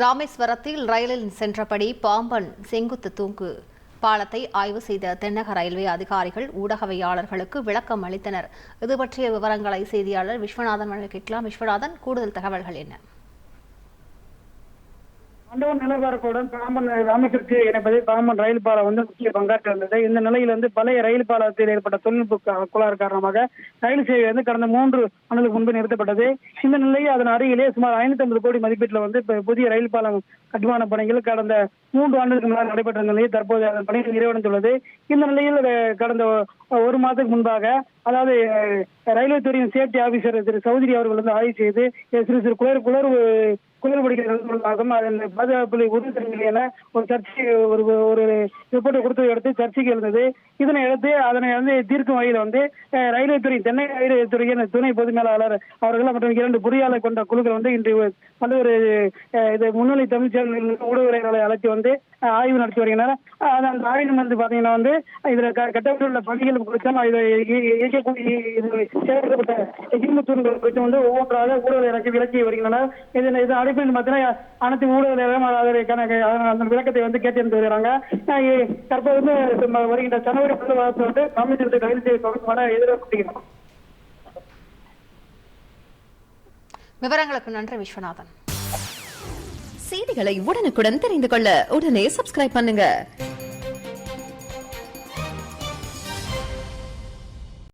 ராமேஸ்வரத்தில் ரயிலில் சென்றபடி பாம்பன் செங்குத்து தூக்கு பாலத்தை ஆய்வு செய்த தென்னக ரயில்வே அதிகாரிகள் ஊடகவியாளர்களுக்கு விளக்கம் அளித்தனர். இது பற்றிய விவரங்களை செய்தியாளர் விஸ்வநாதன் வழங்கிக்கலாம். விஸ்வநாதன், கூடுதல் தகவல்கள் என்ன? ஆண்டவன் நிலவரப்புடன் பாம்பன் ராமேஸ்வரத்தை இணைப்பது பாம்பன் ரயில் பாலம் முக்கிய பங்காற்றி வந்தது. இந்த நிலையில் பழைய ரயில் பாலத்தில் ஏற்பட்ட தொழில்நுட்ப கோளாறு காரணமாக ரயில் சேவை கடந்த 3 ஆண்டுகளுக்கு முன்பு நிறுத்தப்பட்டது. இந்த நிலையில் அதன் அருகிலே சுமார் 550 கோடி மதிப்பீட்டில் புதிய ரயில் பாலம் கட்டுமான பணிகள் கடந்த 3 ஆண்டுகளுக்கு முன்னால் நடைபெற்ற நிலையில் தற்போது அதன் பணிகள் நிறைவடைந்துள்ளது. இந்த நிலையில் கடந்த 1 மாதத்துக்கு முன்பாக, அதாவது ரயில்வே துறையின் சேஃப்டி ஆபீசர் திரு சௌத்ரி அவர்கள் ஆய்வு செய்து சிறு குளறுபடிகள் அதன் பாதுகாப்பு உறுதி செய்ய என ஒரு சர்ச்சை ஒரு ரிப்போர்ட்டை கொடுத்ததை அடுத்து சர்ச்சைக்கு இருந்தது. இதனை அடுத்து அதனை தீர்க்கும் வகையில் ரயில்வே துறை தென்னை ரயில்வே துறையின் துணை பொது மேலாளர் அவர்கள் மற்றும் 2 பொறியாளர் கொண்ட குழுக்கள் இன்று பல்வேறு முன்னணி தமிழ் ஊடகங்களை அழைத்து ஆய்வு நடத்தி வருகின்றனர். அந்த ஆய்வு பாத்தீங்கன்னா இதுல கட்டப்பட்டுள்ள பணிகள் குறித்தும் சேர்க்கப்பட்ட தூண்கள் குறித்தும் ஒவ்வொன்றாக ஊடகங்களுக்கு விளக்கி வருகின்றனர். இதன் அடிப்படையில் பார்த்தீங்கன்னா அனைத்து ஊடகங்களும் அதற்கான விளக்கத்தை கேட்டு வருகிறாங்க. தற்போது வருகின்ற ஜனவரி 10 ராமேஸ்வரத்தை ரயில் சேவை தொடங்குவத எதிர்பார்க்கப்படுகிறது. விவரங்களுக்கு நன்றி விஸ்வநாதன். செய்திகளை உடனுக்குடன் தெரிந்து கொள்ள உடனே சப்ஸ்கிரைப் பண்ணுங்க.